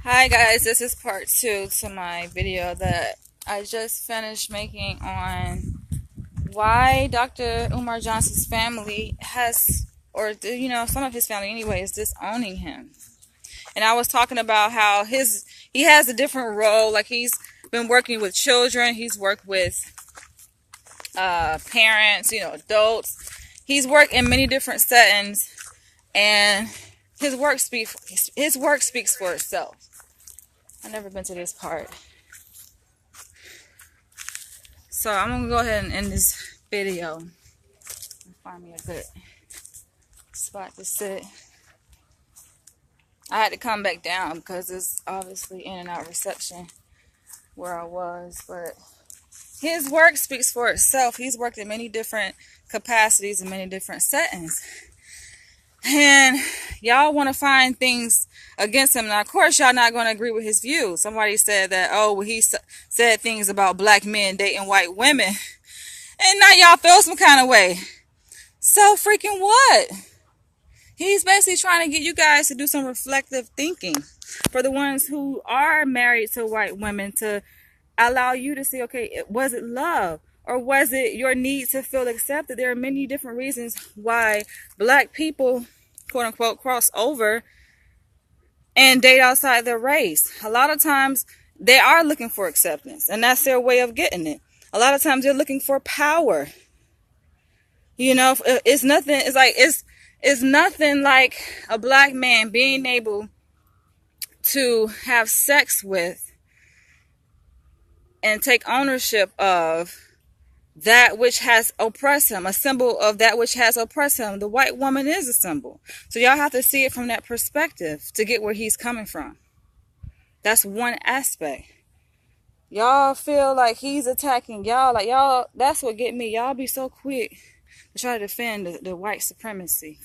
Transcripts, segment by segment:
Hi guys, this is part 2 to my video that I just finished making on why Dr. Umar Johnson's family has, or some of his family anyway, is disowning him. And I was talking about how he has a different role. Like, he's been working with children, he's worked with parents, adults. He's worked in many different settings, and his work speaks for itself. I've never been to this part. So I'm going to go ahead and end this video and find me a good spot to sit. I had to come back down because it's obviously in and out reception where I was. But his work speaks for itself. He's worked in many different capacities and many different settings. And y'all want to find things against him. Now, of course, y'all not going to agree with his views. Somebody said that, oh, well, he said things about black men dating white women. And now y'all feel some kind of way. So freaking what? He's basically trying to get you guys to do some reflective thinking. For the ones who are married to white women, to allow you to see, okay, was it love? Or was it your need to feel accepted? There are many different reasons why black people, quote unquote, cross over and date outside their race. A lot of times they are looking for acceptance, and that's their way of getting it. A lot of times they're looking for power. It's nothing like a black man being able to have sex with and take ownership of that which has oppressed him, a symbol of that which has oppressed him. The white woman is a symbol. So y'all have to see it from that perspective to get where he's coming from. That's one aspect. Y'all feel like he's attacking y'all. Like, y'all, that's what get me. Y'all be so quick to try to defend the white supremacy.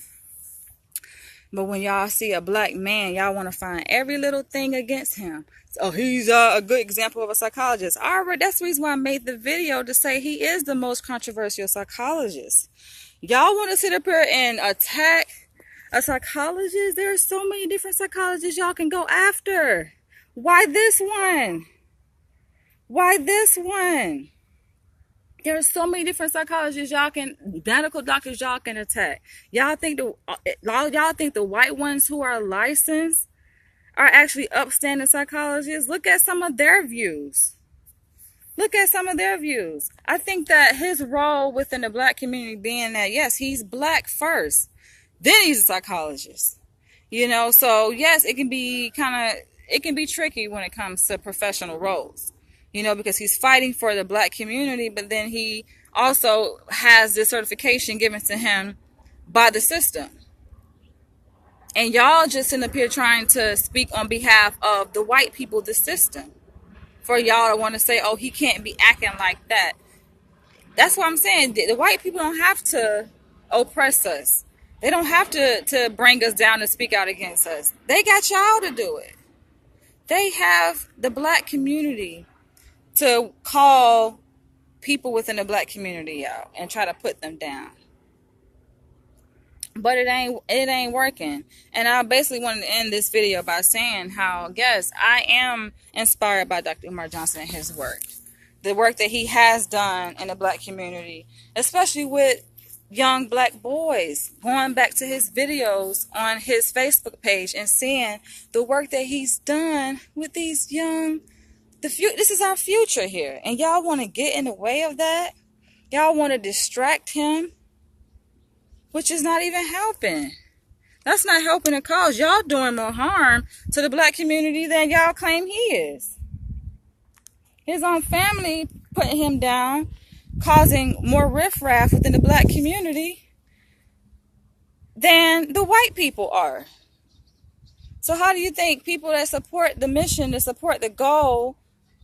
But when y'all see a black man, y'all want to find every little thing against him. Oh, he's a good example of a psychologist. That's the reason why I made the video, to say he is the most controversial psychologist. Y'all want to sit up here and attack a psychologist? There are so many different psychologists y'all can go after. Why this one? Why this one? There are so many different psychologists medical doctors y'all can attack. Y'all think the white ones who are licensed are actually upstanding psychologists? Look at some of their views. I think that his role within the black community, being that, yes, he's black first, then he's a psychologist. So yes, it can be tricky when it comes to professional roles. Because he's fighting for the black community, but then he also has this certification given to him by the system. And y'all just sitting up here trying to speak on behalf of the white people, the system. For y'all to want to say, oh, he can't be acting like that. That's what I'm saying. The white people don't have to oppress us. They don't have to bring us down and speak out against us. They got y'all to do it. They have the black community to call people within the black community out and try to put them down. But it ain't working. And I basically wanted to end this video by saying how, yes, I am inspired by Dr. Umar Johnson and his work. The work that he has done in the black community, especially with young black boys, going back to his videos on his Facebook page and seeing the work that he's done with these young. This is our future here. And y'all want to get in the way of that? Y'all want to distract him? Which is not even helping. That's not helping the cause. Y'all doing more harm to the black community than y'all claim he is. His own family putting him down, causing more riffraff within the black community than the white people are. So how do you think people that support the mission, that support the goal,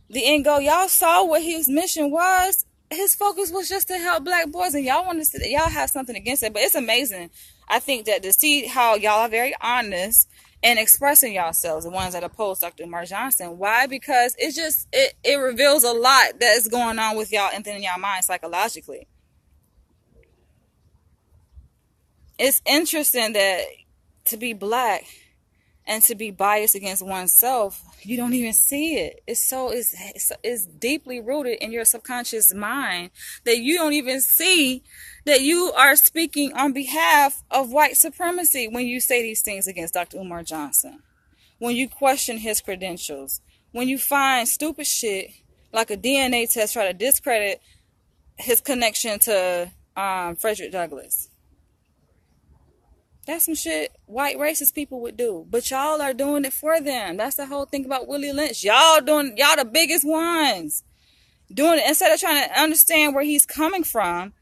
the end goal, y'all saw what his mission was? His focus was just to help black boys, and y'all want to see that y'all have something against it. But it's amazing, I think, that to see how y'all are very honest in expressing yourselves, the ones that oppose Dr. Umar Johnson. Why? Because it reveals a lot that is going on with y'all and in y'all mind psychologically. It's interesting that to be black and to be biased against oneself, you don't even see it. It's deeply rooted in your subconscious mind that you don't even see that you are speaking on behalf of white supremacy when you say these things against Dr. Umar Johnson, when you question his credentials, when you find stupid shit like a DNA test try to discredit his connection to Frederick Douglass. That's some shit white racist people would do. But y'all are doing it for them. That's the whole thing about Willie Lynch. Y'all the biggest ones. Doing it instead of trying to understand where he's coming from,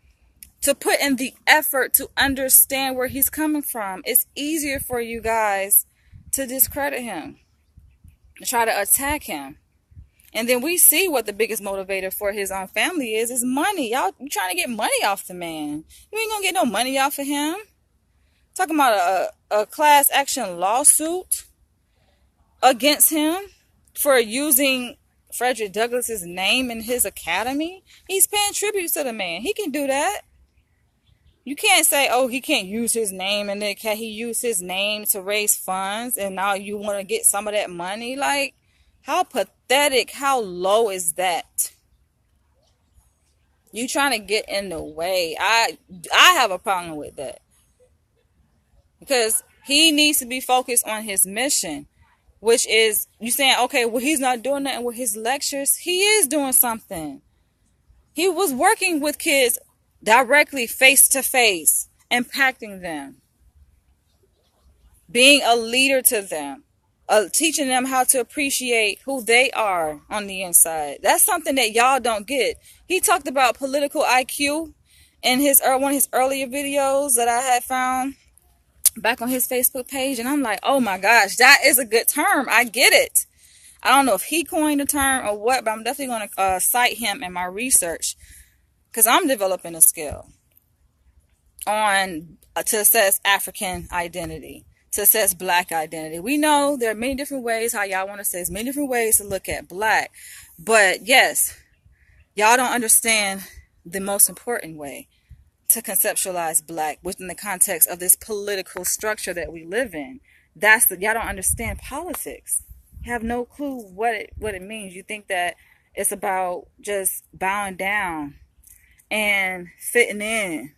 to put in the effort to understand where he's coming from. It's easier for you guys to discredit him, to try to attack him. And then we see what the biggest motivator for his own family is money. Y'all, you trying to get money off the man. You ain't gonna get no money off of him. Talking about a class action lawsuit against him for using Frederick Douglass's name in his academy. He's paying tribute to the man. He can do that. You can't say, oh, he can't use his name, and then can he use his name to raise funds, and now you want to get some of that money? Like, how pathetic, how low is that? You trying to get in the way. I have a problem with that. Because he needs to be focused on his mission, which is, you saying, okay, well, he's not doing nothing with his lectures. He is doing something. He was working with kids directly, face to face, impacting them, being a leader to them, teaching them how to appreciate who they are on the inside. That's something that y'all don't get. He talked about political IQ in one of his earlier videos that I had found back on his Facebook page, and I'm like, oh my gosh, that is a good term. I get it. I don't know if he coined the term or what, but I'm definitely going to cite him in my research, because I'm developing a skill on to assess African identity, to assess black identity. We know there are many different ways how y'all want to say, there's many different ways to look at black, but yes, y'all don't understand the most important way to conceptualize black within the context of this political structure that we live in. Y'all don't understand politics. You have no clue what it means. You think that it's about just bowing down and fitting in,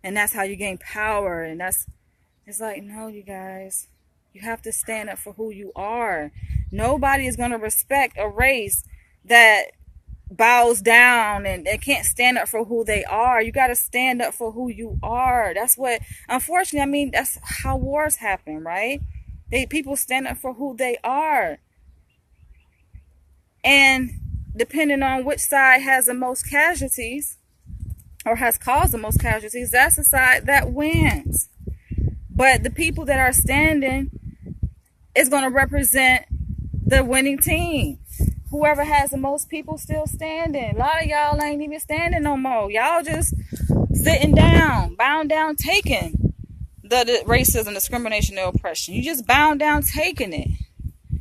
and that's how you gain power, and it's like, no, you guys, you have to stand up for who you are. Nobody is going to respect a race that bows down and they can't stand up for who they are. You got to stand up for who you are. That's what, unfortunately, I mean, that's how wars happen, right? People stand up for who they are. And depending on which side has the most casualties or has caused the most casualties, that's the side that wins. But the people that are standing is going to represent the winning team. Whoever has the most people still standing. A lot of y'all ain't even standing no more. Y'all just sitting down, bound down, taking the racism, discrimination, and oppression. You just bound down, taking it.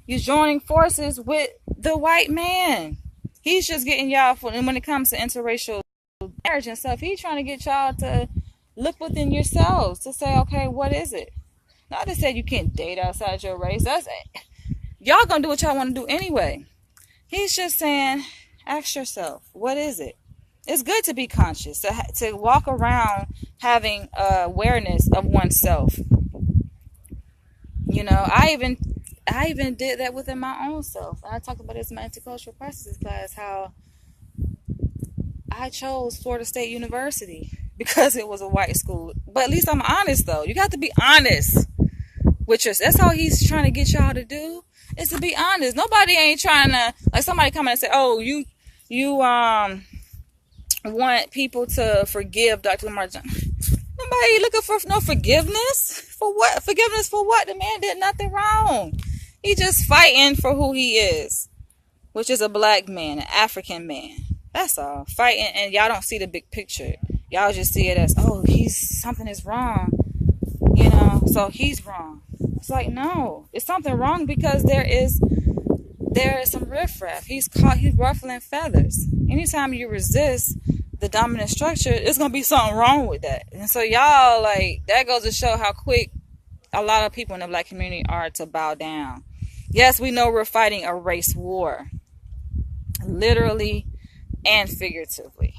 You're joining forces with the white man. He's just getting y'all for, and when it comes to interracial marriage and stuff, he's trying to get y'all to look within yourselves to say, okay, what is it? Not to say you can't date outside your race. That's it. Y'all gonna do what y'all want to do anyway. He's just saying, ask yourself, what is it? It's good to be conscious, to walk around having awareness of oneself. You know, I even did that within my own self. I talked about this in my intercultural practices class, how I chose Florida State University because it was a white school. But at least I'm honest, though. You got to be honest with yourself. That's all he's trying to get y'all to do, is to be honest. Nobody ain't trying to, like, somebody come in and say, oh, you want people to forgive Dr. Umar Johnson. Nobody looking for no forgiveness. For what? Forgiveness for what? The man did nothing wrong. He just fighting for who he is, which is a black man, an African man. That's all. Fighting, and y'all don't see the big picture. Y'all just see it as, oh, something is wrong. You know, so he's wrong. It's like, no, it's something wrong because there is some riffraff. He's ruffling feathers. Anytime you resist the dominant structure, it's gonna be something wrong with that. And so y'all, like, that goes to show how quick a lot of people in the black community are to bow down. Yes, we know we're fighting a race war, literally and figuratively.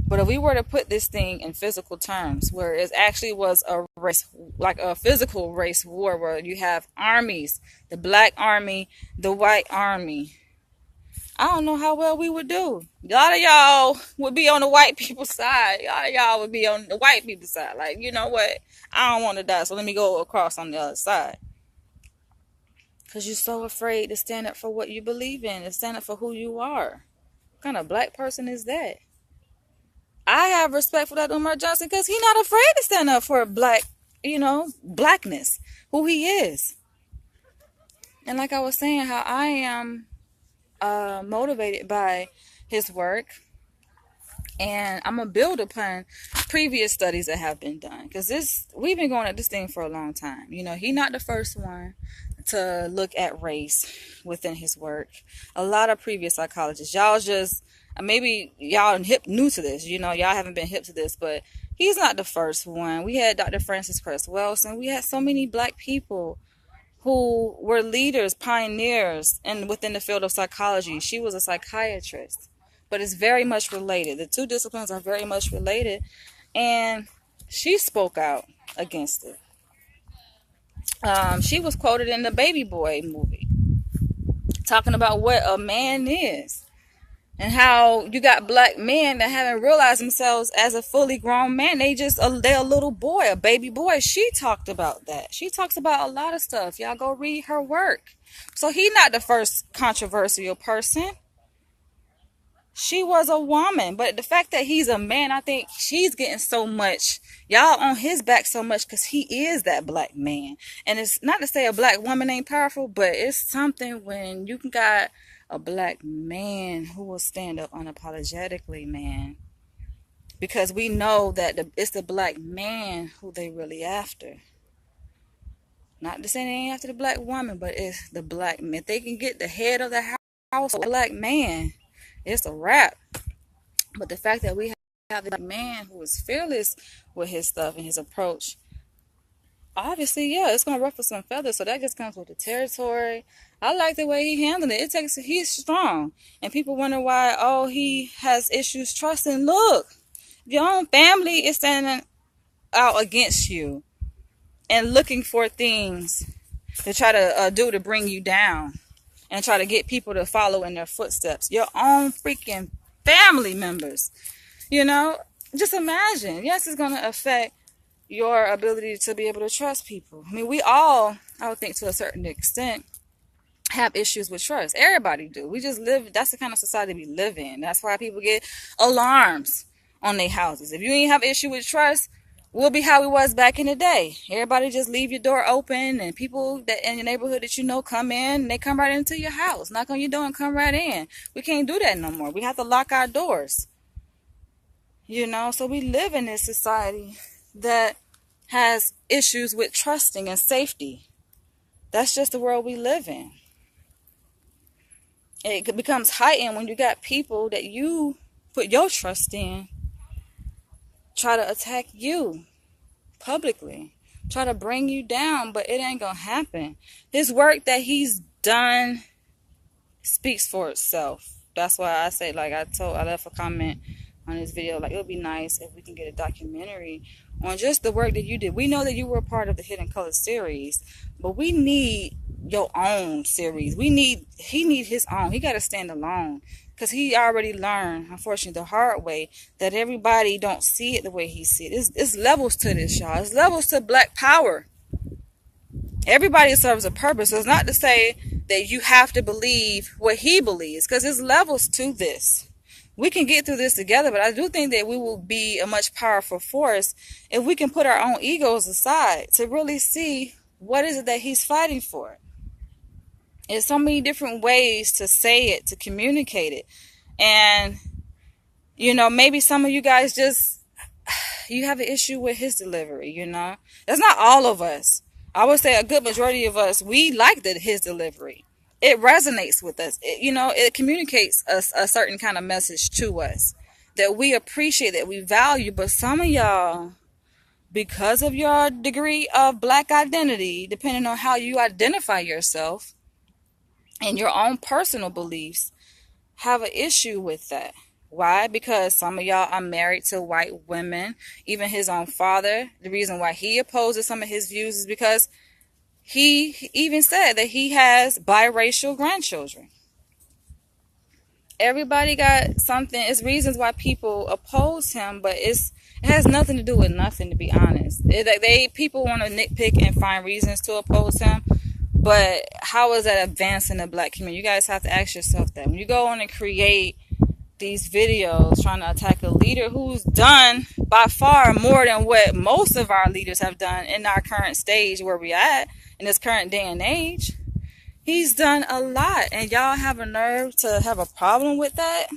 But if we were to put this thing in physical terms, where it actually was a race, like a physical race war, where you have armies, the black army, the white army, I don't know how well we would do. A lot of y'all would be on the white people's side. A lot of y'all would be on the white people's side. Like, you know what? I don't want to die, so let me go across on the other side. Because you're so afraid to stand up for what you believe in, to stand up for who you are. What kind of black person is that? I have respect for that Umar Johnson because he's not afraid to stand up for black, blackness, who he is. And like I was saying, how I am motivated by his work, and I'm gonna build upon previous studies that have been done, because we've been going at this thing for a long time. He's not the first one to look at race within his work. A lot of previous psychologists, y'all just maybe y'all new to this, y'all haven't been hip to this, but he's not the first one. We had Dr. Frances Cress Welsing. We had so many black people who were leaders, pioneers within the field of psychology. She was a psychiatrist, but it's very much related. The two disciplines are very much related, and she spoke out against it. She was quoted in the Baby Boy movie, talking about what a man is, and how you got black men that haven't realized themselves as a fully grown man. They're a little boy, a baby boy. She talked about that. She talks about a lot of stuff. Y'all go read her work. So he's not the first controversial person. She was a woman, but the fact that he's a man, I think she's getting so much, y'all on his back so much, because he is that black man. And it's not to say a black woman ain't powerful, but it's something when you got a black man who will stand up unapologetically, man. Because we know that it's the black man who they really after. Not to say they ain't after the black woman, but it's the black man. If they can get the head of the house, a black man, it's a wrap. But the fact that we have a man who is fearless with his stuff and his approach, obviously, yeah, it's gonna ruffle some feathers. So that just comes with the territory. I like the way he handled it. He's strong, and people wonder why. Oh, he has issues trusting. Look, your own family is standing out against you and looking for things to try to do to bring you down and try to get people to follow in their footsteps. Your own freaking family members. Just imagine. Yes, it's gonna affect your ability to be able to trust people. I mean, we all, I would think to a certain extent, have issues with trust. Everybody do. We just live, that's the kind of society we live in. That's why people get alarms on their houses. If you ain't have issue with trust, we'll be how we was back in the day. Everybody just leave your door open, and people that in your neighborhood that come in, and they come right into your house, knock on your door and come right in. We can't do that no more. We have to lock our doors. So we live in this society that has issues with trusting and safety. That's just the world we live in. It becomes heightened when you got people that you put your trust in try to attack you publicly, try to bring you down, but it ain't gonna happen. His work that he's done speaks for itself. That's why I say, like I left a comment on this video, like, it would be nice if we can get a documentary on just the work that you did. We know that you were a part of the Hidden Color series, but we need your own series. He need his own. He got to stand alone, because he already learned, unfortunately, the hard way, that everybody don't see it the way he see it. It's levels to this, y'all. It's levels to black power. Everybody serves a purpose. So it's not to say that you have to believe what he believes, because there's levels to this. We can get through this together, but I do think that we will be a much powerful force if we can put our own egos aside to really see what is it that he's fighting for. There's so many different ways to say it, to communicate it. And, maybe some of you guys you have an issue with his delivery, That's not all of us. I would say a good majority of us, we like his delivery. It resonates with us. It communicates a certain kind of message to us that we appreciate, that we value. But some of y'all because of your degree of black identity, depending on how you identify yourself and your own personal beliefs, have an issue with that. Why? Because some of y'all are married to white women. Even his own father, the reason why he opposes some of his views is because he even said that he has biracial grandchildren. Everybody got something. It's reasons why people oppose him, but it has nothing to do with nothing, to be honest. People want to nitpick and find reasons to oppose him, but how is that advancing the black community? You guys have to ask yourself that. When you go on and create these videos trying to attack a leader who's done by far more than what most of our leaders have done in our current stage where we're at, in this current day and age, he's done a lot, and y'all have a nerve to have a problem with that?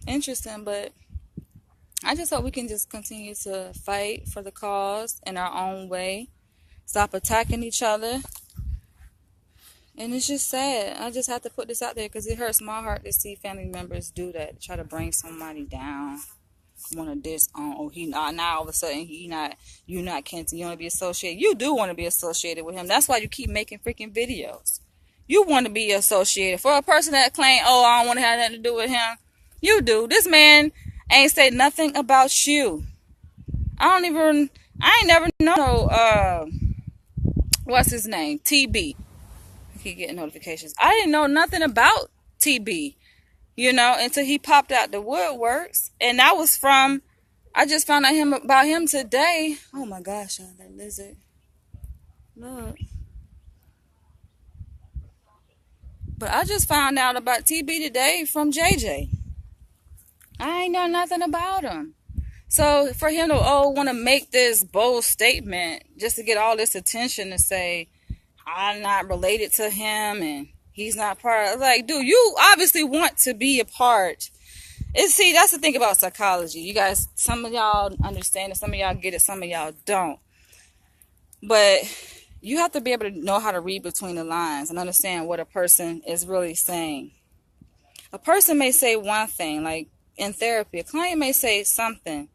Interesting, but I just hope we can just continue to fight for the cause in our own way. Stop attacking each other. And it's just sad. I just have to put this out there because it hurts my heart to see family members do that. Try to bring somebody down. Want to disown. Oh, he not now. All of a sudden, you not Kenton. You want to be associated. You do want to be associated with him. That's why you keep making freaking videos. You want to be associated. For a person that claim, oh, I don't want to have nothing to do with him. You do. This man ain't say nothing about you. I ain't never know. What's his name? TB. I keep getting notifications. I didn't know nothing about TB. Until he popped out the woodworks. And that was I just found out about him today. Oh my gosh, that lizard. Look. But I just found out about TB today from JJ. I ain't know nothing about him. So for him to want to make this bold statement just to get all this attention to say, I'm not related to him and he's not part of, like, dude, you obviously want to be a part. See, that's the thing about psychology. You guys, some of y'all understand it, some of y'all get it, some of y'all don't. But you have to be able to know how to read between the lines and understand what a person is really saying. A person may say one thing, like in therapy, a client may say something,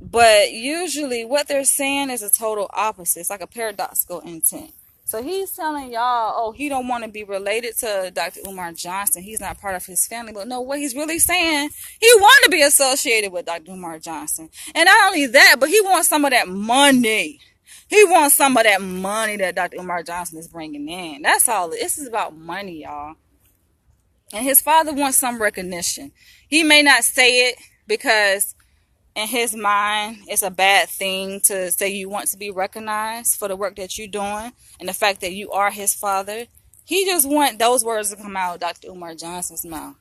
but usually what they're saying is a total opposite. It's like a paradoxical intent. So he's telling y'all, he don't want to be related to Dr. Umar Johnson. He's not part of his family. But no, what he's really saying, he wants to be associated with Dr. Umar Johnson. And not only that, but he wants some of that money. He wants some of that money that Dr. Umar Johnson is bringing in. That's all. This is about money, y'all. And his father wants some recognition. He may not say it because in his mind, it's a bad thing to say you want to be recognized for the work that you're doing and the fact that you are his father. He just wants those words to come out of Dr. Umar Johnson's mouth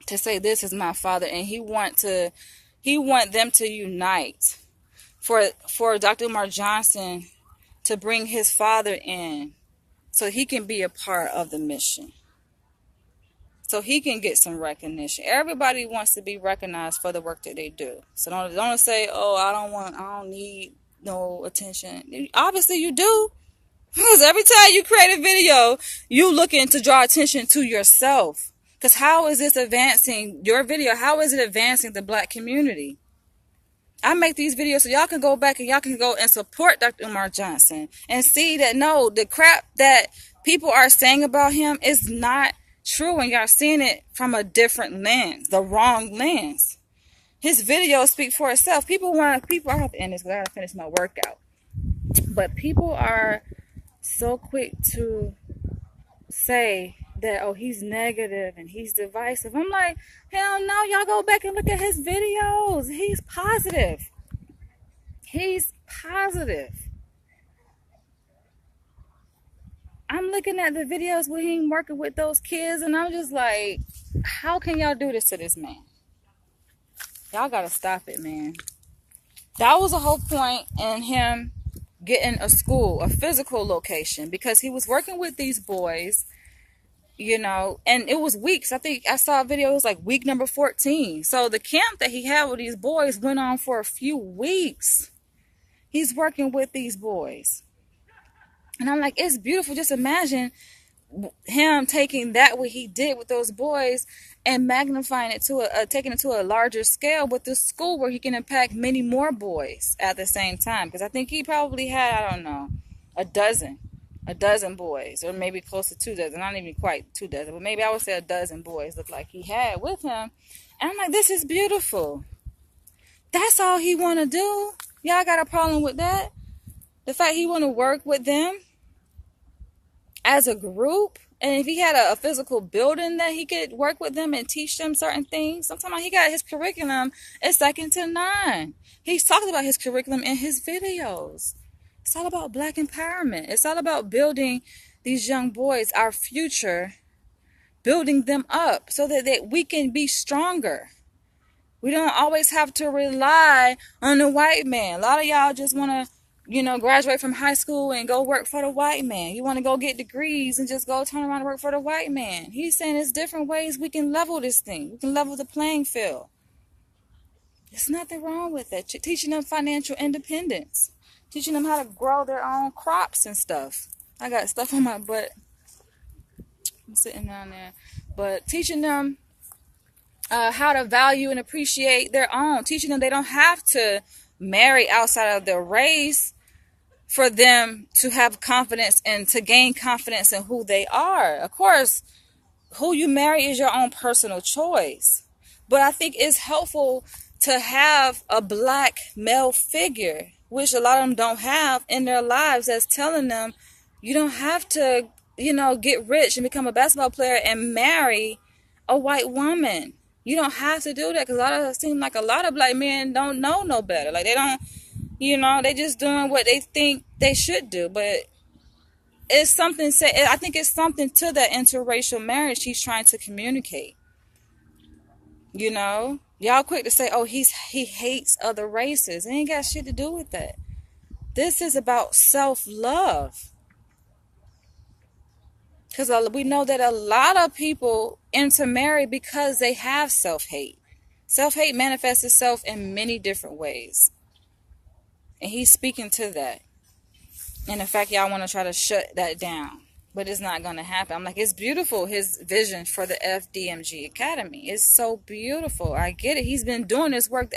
to say, this is my father, and he want them to unite for Dr. Umar Johnson to bring his father in so he can be a part of the mission. So he can get some recognition. Everybody wants to be recognized for the work that they do. So don't say, I don't need no attention. Obviously you do. Because every time you create a video, you looking to draw attention to yourself. Because how is this advancing your video? How is it advancing the black community? I make these videos so y'all can go back and y'all can go and support Dr. Umar Johnson and see that no, the crap that people are saying about him is not true, and y'all seeing it from a different lens, the wrong lens. His videos speak for itself. I have to end this because I gotta finish my workout. But people are so quick to say that, he's negative and he's divisive. I'm like, hell no, y'all go back and look at his videos. He's positive. He's positive. I'm looking at the videos where he's working with those kids, and I'm just like, how can y'all do this to this man? Y'all gotta stop it, man. That was the whole point in him getting a school, a physical location, because he was working with these boys, and it was weeks. I think I saw a video, it was like week number 14. So the camp that he had with these boys went on for a few weeks. He's working with these boys. And I'm like, it's beautiful. Just imagine him taking that what he did with those boys and magnifying it to taking it to a larger scale with the school where he can impact many more boys at the same time. Because I think he probably had, I don't know, a dozen boys, or maybe close to 2 dozen, not even quite 2 dozen, but maybe I would say a dozen boys look like he had with him. And I'm like, this is beautiful. That's all he want to do. Y'all got a problem with that? The fact he want to work with them as a group, and if he had a physical building that he could work with them and teach them certain things. Sometimes he got his curriculum is second to none. He's talked about his curriculum in his videos. It's all about black empowerment. It's all about building these young boys, our future, building them up so that we can be stronger. We don't always have to rely on the white man. A lot of y'all just want to, graduate from high school and go work for the white man. You want to go get degrees and just go turn around and work for the white man. He's saying there's different ways we can level this thing. We can level the playing field. There's nothing wrong with that. Teaching them financial independence. Teaching them how to grow their own crops and stuff. I got stuff on my butt. I'm sitting down there. But teaching them how to value and appreciate their own. Teaching them they don't have to marry outside of their race for them to have confidence and to gain confidence in who they are. Of course, who you marry is your own personal choice. But I think it's helpful to have a black male figure, which a lot of them don't have in their lives, that's telling them you don't have to, get rich and become a basketball player and marry a white woman. You don't have to do that, because it seems like a lot of black men don't know no better. Like they don't, they just doing what they think they should do. But it's something, I think it's something to that interracial marriage he's trying to communicate. Y'all quick to say, oh, he hates other races. It ain't got shit to do with that. This is about self-love. Because we know that a lot of people intermarry because they have self-hate. Self-hate manifests itself in many different ways. And he's speaking to that. And in fact, y'all want to try to shut that down. But it's not going to happen. I'm like, it's beautiful, his vision for the FDMG Academy. It's so beautiful. I get it. He's been doing this work.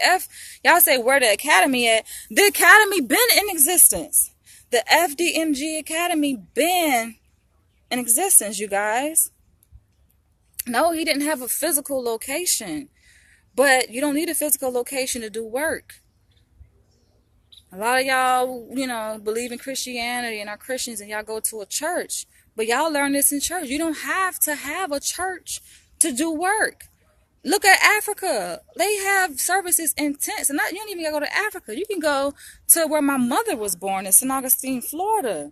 Y'all say, where the academy at? The academy been in existence. The FDMG Academy been in existence, you guys. No, he didn't have a physical location. But you don't need a physical location to do work. A lot of y'all, believe in Christianity and are Christians, and y'all go to a church. But y'all learn this in church. You don't have to have a church to do work. Look at Africa. They have services in tents. And you don't even gotta go to Africa. You can go to where my mother was born in St. Augustine, Florida.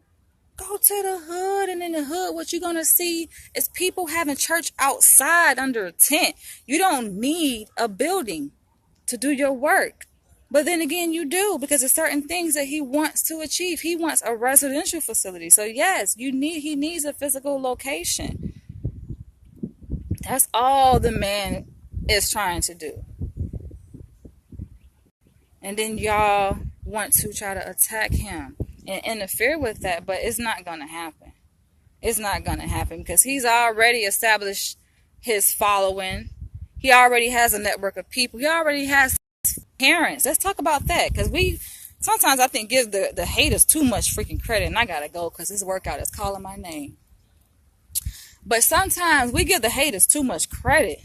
Go to the hood, and in the hood, what you're going to see is people having church outside under a tent. You don't need a building to do your work. But then again, you do, because there's certain things that he wants to achieve. He wants a residential facility. So yes, he needs a physical location. That's all the man is trying to do. And then y'all want to try to attack him and interfere with that, but it's not going to happen. It's not going to happen, because he's already established his following. He already has a network of people. He already has parents. Let's talk about that, because sometimes I think give the haters too much freaking credit, and I gotta go because this workout is calling my name. But sometimes we give the haters too much credit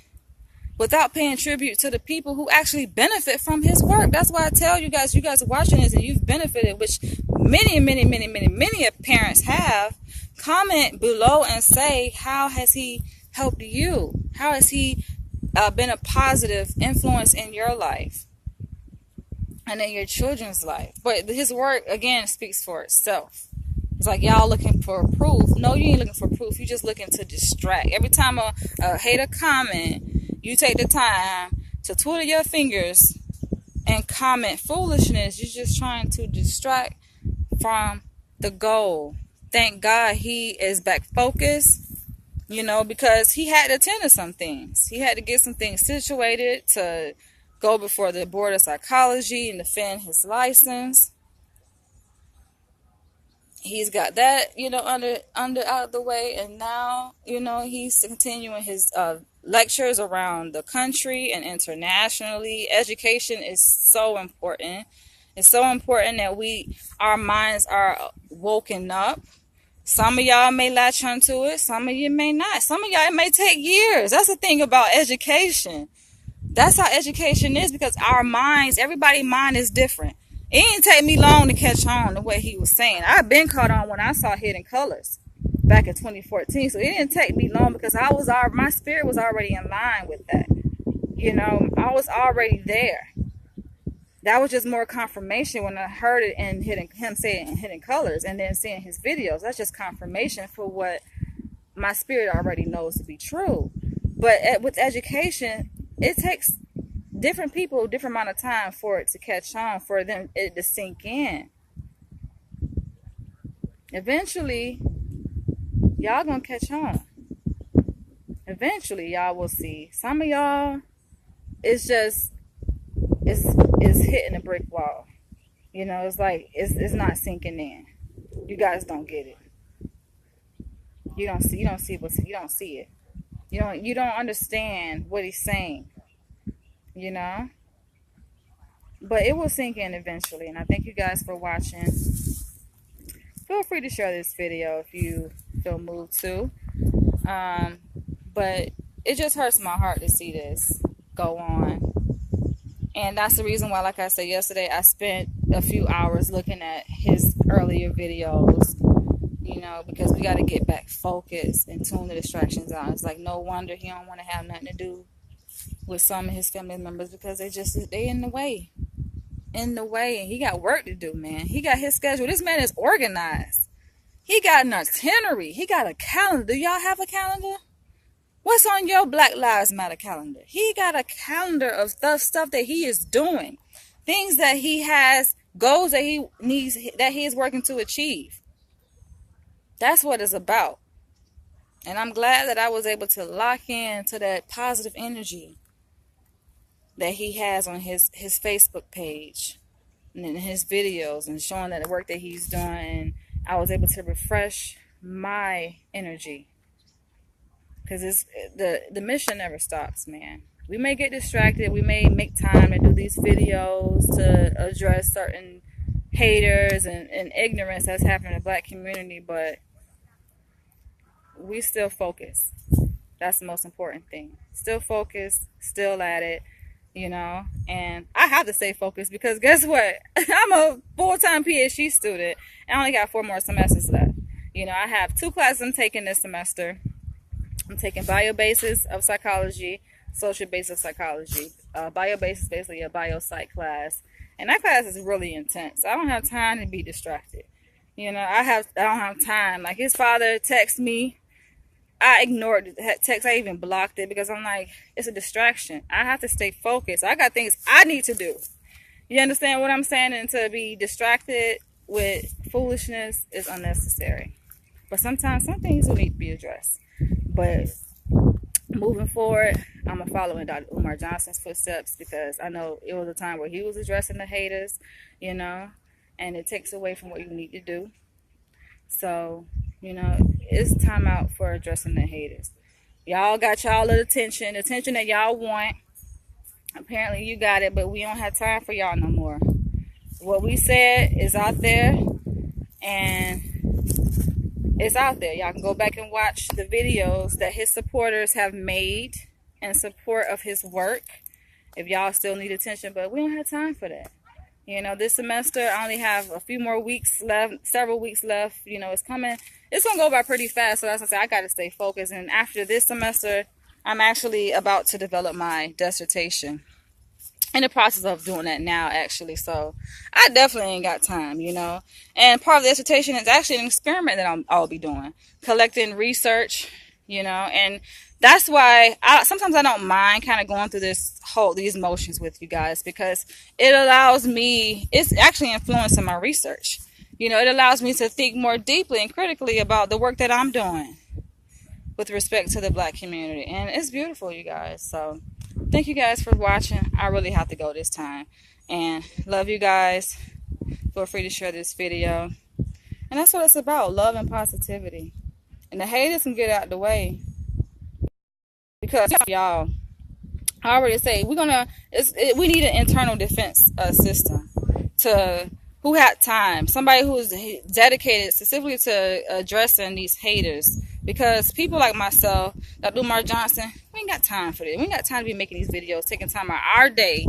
without paying tribute to the people who actually benefit from his work. That's why I tell you guys are watching this and you've benefited, which many parents have. Comment below and say, how has he helped you? How has he been a positive influence in your life and in your children's life? But his work, again, speaks for itself. It's like y'all looking for proof. No, you ain't looking for proof. You're just looking to distract. Every time a hater comment, you take the time to twiddle your fingers and comment foolishness. You're just trying to distract from the goal. Thank God he is back focused, because he had to attend to some things. He had to get some things situated to go before the Board of Psychology and defend his license. he's got that, under out of the way, and now, he's continuing his lectures around the country and internationally. Education is so important. It's so important that our minds are woken up. Some of y'all may latch onto it, some of you may not. Some of y'all, it may take years. That's the thing about education. That's how education is, because our minds, everybody's mind is different. It didn't take me long to catch on to what he was saying. I've been caught on when I saw Hidden Colors back in 2014. So it didn't take me long, because my spirit was already in line with that. I was already there. That was just more confirmation when I heard it and him say it in Hidden Colors, and then seeing his videos. That's just confirmation for what my spirit already knows to be true. But with education, it takes different people a different amount of time for it to catch on, for it to sink in. Eventually, y'all gonna catch on. Eventually, y'all will see. Some of y'all, it's hitting a brick wall. It's like it's not sinking in. You guys don't get it. You don't see it. You don't understand what he's saying. But it will sink in eventually. And I thank you guys for watching. Feel free to share this video if you feel moved to. But it just hurts my heart to see this go on. And that's the reason why, like I said yesterday, I spent a few hours looking at his earlier videos, because we got to get back focused and tune the distractions out. It's like, no wonder he don't want to have nothing to do with some of his family members, because they in the way. And he got work to do, man. He got his schedule. This man is organized. He got an itinerary. He got a calendar. Do y'all have a calendar? What's on your Black Lives Matter calendar? He got a calendar of stuff that he is doing. Things that he has, goals that he needs, that he is working to achieve. That's what it's about. And I'm glad that I was able to lock in to that positive energy that he has on his Facebook page and in his videos, and showing that the work that he's doing. I was able to refresh my energy, because the mission never stops, man. We may get distracted. We may make time to do these videos to address certain haters and ignorance that's happening in the Black community, but we still focus. That's the most important thing. Still focused, still at it, and I have to stay focused, because guess what? I'm a full-time PhD student. I only got 4 more semesters left. I have 2 classes I'm taking this semester. I'm taking bio-basis of psychology, social basis of psychology. Bio-basis is basically a bio-psych class. And that class is really intense. I don't have time to be distracted. I don't have time. Like, his father texted me. I ignored the text. I even blocked it, because I'm like, it's a distraction. I have to stay focused. I got things I need to do. You understand what I'm saying? And to be distracted with foolishness is unnecessary. But sometimes some things will need to be addressed. But moving forward, I'm going to follow in Dr. Umar Johnson's footsteps, because I know it was a time where he was addressing the haters, and it takes away from what you need to do. So, it's time out for addressing the haters. Y'all got y'all the attention that y'all want. Apparently you got it, but we don't have time for y'all no more. What we said is out there, and it's out there. Y'all can go back and watch the videos that his supporters have made in support of his work, if y'all still need attention. But we don't have time for that. This semester I only have a few more weeks left, several weeks left. It's coming. It's going to go by pretty fast. So that's what I say. I got to stay focused. And after this semester, I'm actually about to develop my dissertation. In the process of doing that now, actually. So I definitely ain't got time, And part of the dissertation is actually an experiment that I'll be doing. Collecting research, and that's why sometimes I don't mind kind of going through these motions with you guys, because it allows me, it's actually influencing my research. It allows me to think more deeply and critically about the work that I'm doing with respect to the Black community. And it's beautiful, you guys. So thank you guys for watching. I really have to go this time. And love you guys. Feel free to share this video. And that's what it's about, love and positivity. And the haters can get out the way. Because y'all, I already say we need an internal defense system to who had time, somebody who is dedicated specifically to addressing these haters. Because people like myself, like Umar Johnson, we ain't got time for this. We ain't got time to be making these videos, taking time out our day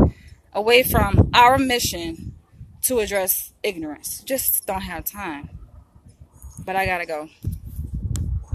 away from our mission to address ignorance. Just don't have time. But I gotta go.